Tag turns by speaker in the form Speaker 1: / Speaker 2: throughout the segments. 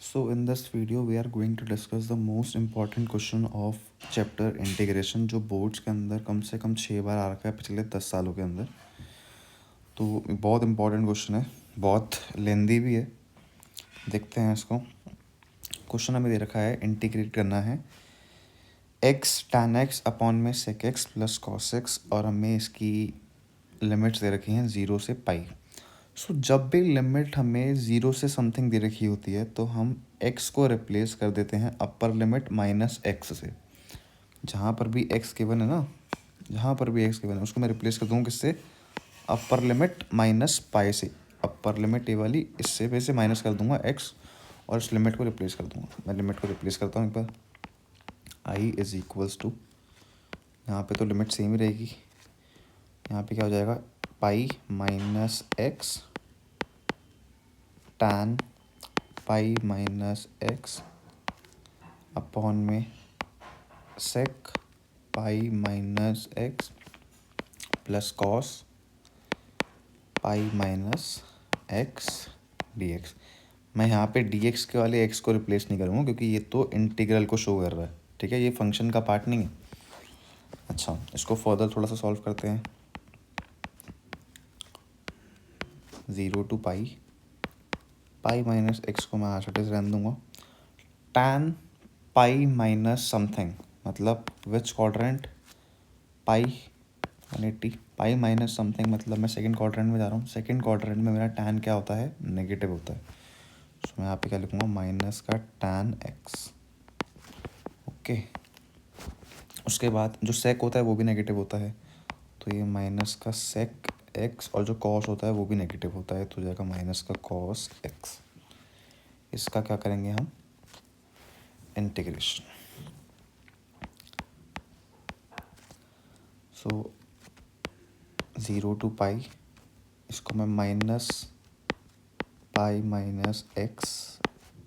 Speaker 1: So in this video we are going to discuss the most important question of chapter integration जो boards के अंदर कम से कम 6 बार आ रखा है पिछले 10 सालों के अंदर। तो बहुत इंपॉर्टेंट क्वेश्चन है, बहुत लेंदी भी है। देखते हैं इसको। क्वेश्चन हमें दे रखा है, इंटीग्रेट करना है x tan x अपॉन में sec x plus cos x और हमें इसकी लिमिट्स दे रखी हैं 0 से पाई। सो जब भी लिमिट हमें 0 से समथिंग दे रखी होती है तो हम x को रिप्लेस कर देते हैं अपर लिमिट माइनस एक्स से। जहाँ पर भी x गिवन है ना, जहाँ पर भी x गिवन है उसको मैं रिप्लेस कर दूँगा किससे? अपर लिमिट माइनस पाई से। अपर लिमिट ये वाली इससे पे से माइनस कर दूँगा x और इस लिमिट को रिप्लेस कर दूँगा। मैं लिमिट को रिप्लेस करता हूँ एक बार। i इज़ इक्वल्स टू, यहाँ पे तो लिमिट सेम ही रहेगी। यहाँ पे क्या हो जाएगा? Pi minus x tan pi minus x upon में sec pi minus x plus cos pi minus x D x. मैं यहाँ पे डी एक्स के वाले एक्स को रिप्लेस नहीं करूँगा क्योंकि ये तो इंटीग्रल को शो कर रहा है, ठीक है, ये फंक्शन का पार्ट नहीं है। अच्छा, इसको फर्दर थोड़ा सा सॉल्व करते हैं। 0 to pi, pi minus X को मैं आज रहने दूँगा। टैन पाई माइनस समथिंग मतलब विच क्वाड्रेंट? पाई 180। पाई माइनस समथिंग मतलब मैं सेकंड क्वाड्रेंट में जा रहा हूँ। सेकंड क्वाड्रेंट में मेरा टैन क्या होता है? नेगेटिव होता है। तो मैं यहाँ पे क्या लिखूँगा? माइनस का टैन एक्स। ओके, उसके बाद जो सेक होता है वो भी नेगेटिव होता है, तो ये माइनस का सेक एक्स और जो कॉस होता है वो भी नेगेटिव होता है, तो जाएगा माइनस का कॉस एक्स। इसका क्या करेंगे हम? इंटीग्रेशन। सो 0 टू पाई, इसको मैं minus pi minus x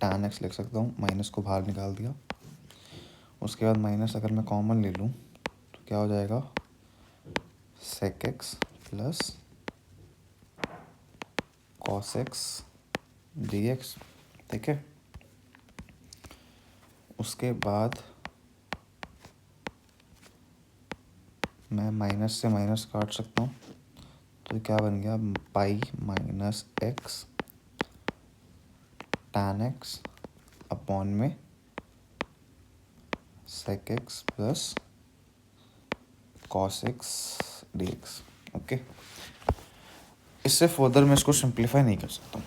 Speaker 1: tan x लिख सकता हूँ। माइनस को बाहर निकाल दिया। उसके बाद माइनस अगर मैं कॉमन ले लूँ तो क्या हो जाएगा? Sec x plus cos x D x, ठीक है। उसके बाद मैं माइनस से माइनस काट सकता हूँ, तो क्या बन गया? Pi minus x tan x upon में sec x plus cos x D x. Okay, इससे फर्दर मैं इसको सिंप्लीफाई नहीं कर सकता हूँ।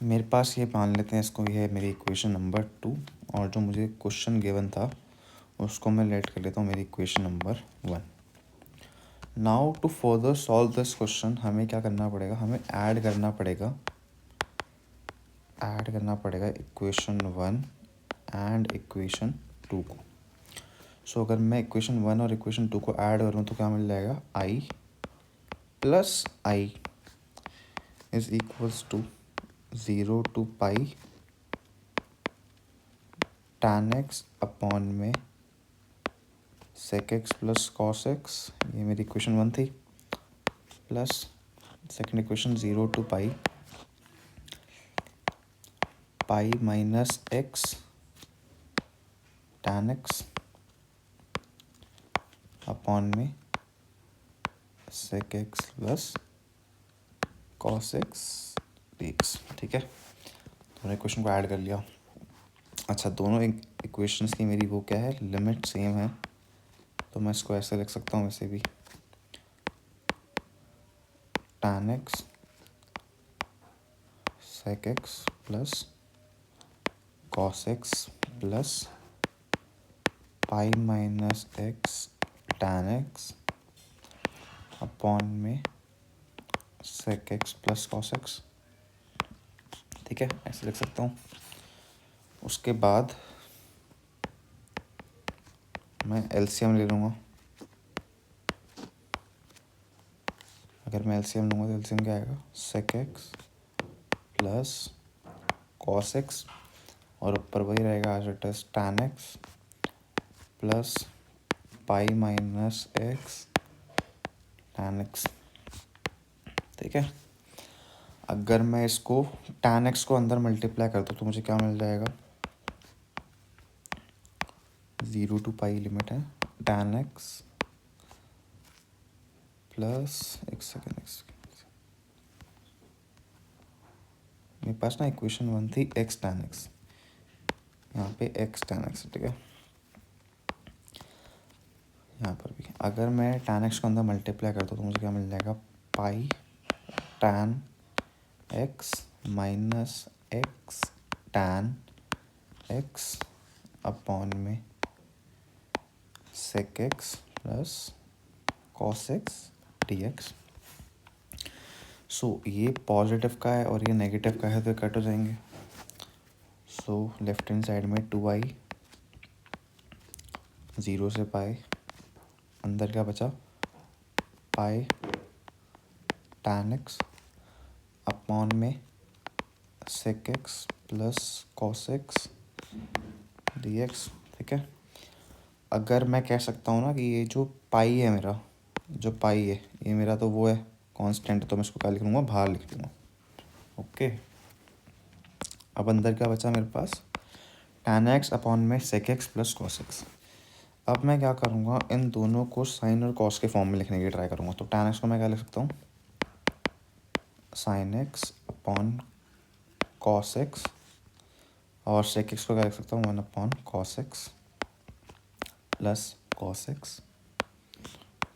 Speaker 1: मेरे पास ये मान लेते हैं इसको, ये है मेरी इक्वेशन नंबर 2 और जो मुझे क्वेश्चन गिवन था उसको मैं लेट कर लेता हूँ मेरी equation number 1। Now to further solve this question हमें क्या करना पड़ेगा? हमें ऐड करना पड़ेगा इक्वेशन 1 एंड इक्वेशन 2 को। सो अगर मैं इक्वेशन 1 और इक्वेशन 2 को ऐड करूँ तो क्या मिल जाएगा? i plus i is equals to 0 to pi tan x upon में sec x plus cos x, ये मेरी इक्वेशन 1 थी, plus second equation 0 to pi pi minus x tan x upon में sec x plus cos x D x, ठीक है। दोनों equation को add कर लिया। अच्छा, दोनों इक्वेशंस की मेरी वो क्या है? लिमिट सेम है, तो मैं इसको ऐसे लिख सकता हूँ वैसे भी। Tan x sec x plus cos x plus pi minus x tan x upon में sec x plus cos x, ठीक है, ऐसे लिख सकता हूँ। उसके बाद मैं एलसीएम ले लूँगा। अगर मैं एलसीएम लूँगा तो एलसीएम क्या आएगा? Sec x plus cos X और ऊपर वही रहेगा as it is tan X plus pi minus x tan X, ठीक है। अगर मैं इसको tan x को अंदर मल्टीप्लाई कर दूँ तो मुझे क्या मिल जाएगा, 0 to पाई लिमिट है, tan x प्लस एक सेकेंड मेरे पास ना इक्वेशन 1 थी x tan x, यहाँ पे x tan x, ठीक है। यहाँ पर भी अगर मैं tan x को अंदर मल्टीप्लाई करता हूँ तो मुझे क्या मिल जाएगा, पाई tan x minus x tan x upon में sec x plus cos x dx। सो ये पॉजिटिव का है और ये नेगेटिव का है तो कट हो जाएंगे। सो लेफ्ट हैंड साइड में 2i 0 से पाई, अंदर क्या बचा, पाई tan x अपॉन में sec x plus cos x dx, ठीक है। अगर मैं कह सकता हूँ ना कि ये जो पाई है मेरा, जो पाई है ये मेरा तो वो है कांस्टेंट, तो मैं इसको क्या लिख लूँगा, बाहर लिख लूँगा, ओके। अब अंदर क्या बचा मेरे पास, tan x अपॉन में sec x plus cos x। अब मैं क्या करूँगा, इन दोनों को साइन और cos के फॉर्म में लिखने की ट्राई करूँगा। तो tan x को मैं क्या लिख सकता हूँ, sine x upon cos x, और sec x को क्या लिख सकता हूँ, 1 upon cos x plus cos x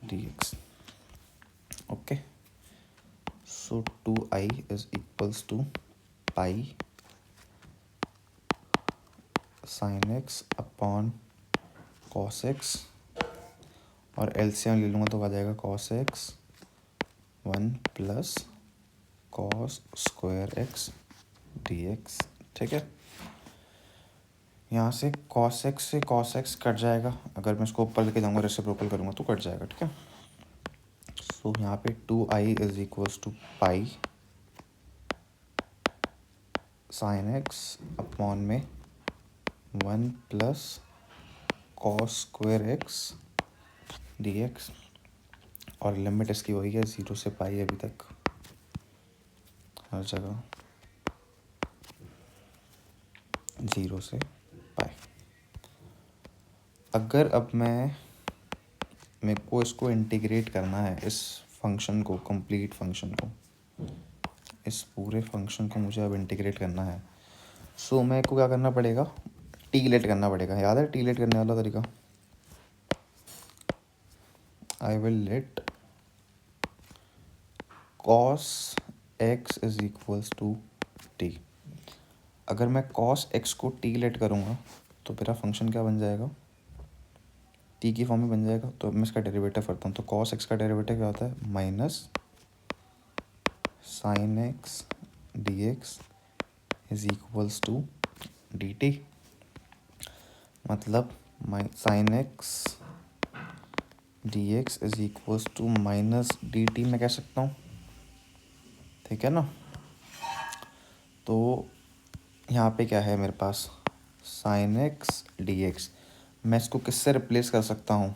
Speaker 1: dx, okay. So 2i is equals to pi sine X upon cos X, और एलसीएम ले लूँगा तो आ जाएगा cos x 1 plus cos square x dx, ठीक है। यहाँ से cos x कट जाएगा, अगर मैं इसको ऊपर लेके जाऊँगा रेसिप्रोकल करूँगा तो कट जाएगा, ठीक है। सो यहाँ पे 2i is equals to pi sine X upon में 1 plus cos square X dx, और लिमिट इसकी वही है 0 से पाई अभी तक हर जगह, 0 से पाई। अगर अब मेरे को इसको इंटीग्रेट करना है, इस फंक्शन को, कंप्लीट फंक्शन को, इस पूरे फंक्शन को मुझे अब इंटीग्रेट करना है। सो मेरे को क्या करना पड़ेगा, टी लेट करना पड़ेगा। याद है टी लेट करने वाला तरीका, I will let cos x is equals to T. अगर मैं cos x को टी लेट करूँगा तो मेरा फंक्शन क्या बन जाएगा, टी की फॉर्म में बन जाएगा। तो मैं इसका डेरिवेटिव करता हूँ, तो cos x का डेरिवेटिव क्या होता है, minus sine x D x is equals to d t. मतलब sine x D x is equals to minus d t मैं कह सकता हूँ, ठीक है ना। तो यहाँ पे क्या है मेरे पास, साइन एक्स डी एक्स, मैं इसको किससे रिप्लेस कर सकता हूँ,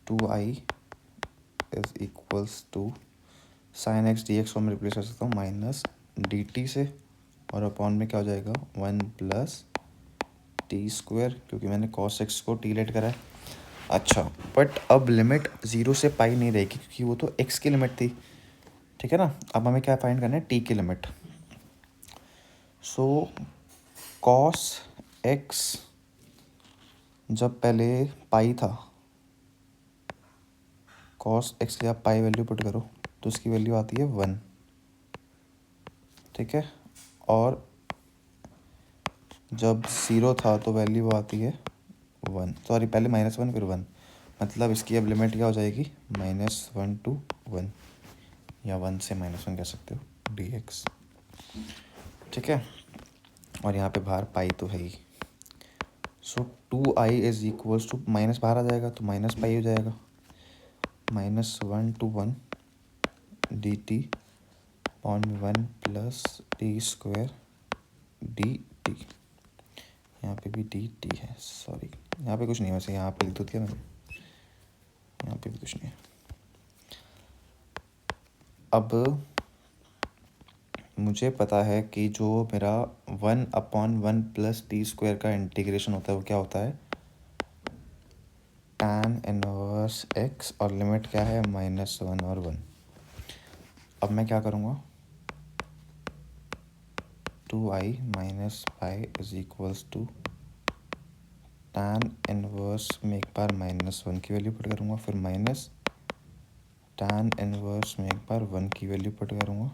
Speaker 1: 2i is equals to sine x D X को मैं रिप्लेस कर सकता हूँ माइनस डी टी से, और अपॉन में क्या हो जाएगा 1 प्लस टी स्क्वायर, क्योंकि मैंने कॉस एक्स को टी लेट करा है। अच्छा, बट अब लिमिट 0 से पाई नहीं रहेगी क्योंकि वो तो एक्स की लिमिट थी, ठीक है ना। अब हमें क्या फाइंड करना है, टी की लिमिट। सो कॉस एक्स जब पहले पाई था, कॉस एक्स की आप पाई वैल्यू पुट करो तो उसकी वैल्यू आती है 1, ठीक है। और जब 0 था तो वैल्यू आती है 1, सॉरी पहले -1 फिर 1, मतलब इसकी अब लिमिट क्या हो जाएगी, -1 to 1, या 1 से -1 कह सकते हो dx, ठीक है। और यहाँ पे बाहर पाई तो है ही। So 2i is equals to, minus बाहर आ जाएगा तो माइनस पाई हो जाएगा, -1 to 1 D T upon 1 plus T square D T. यहाँ पे भी डी टी है, सॉरी यहाँ पे कुछ नहीं है वैसे, यहाँ पे लिख दो दिया मैंने, यहाँ पे भी कुछ नहीं है। अब मुझे पता है कि जो मेरा 1/1 प्लस टी स्क्वायर का इंटीग्रेशन होता है वो क्या होता है, tan इनवर्स x, और लिमिट क्या है -1 और 1। अब मैं क्या करूँगा, 2i minus pi is equals to tan inverse में एक बार -1 की वैल्यू पुट करूँगा, फिर माइनस tan इनवर्स में एक बार 1 की वैल्यू पुट करूँगा,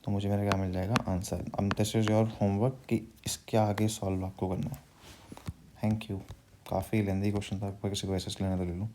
Speaker 1: तो मुझे मेरा क्या मिल जाएगा, आंसर। अब दिस इज़ योर होमवर्क कि इसके आगे सॉल्व आपको करना है। Thank you. काफ़ी लेंदी क्वेश्चन था, किसी को ऐसे लेना तो ले लूँ।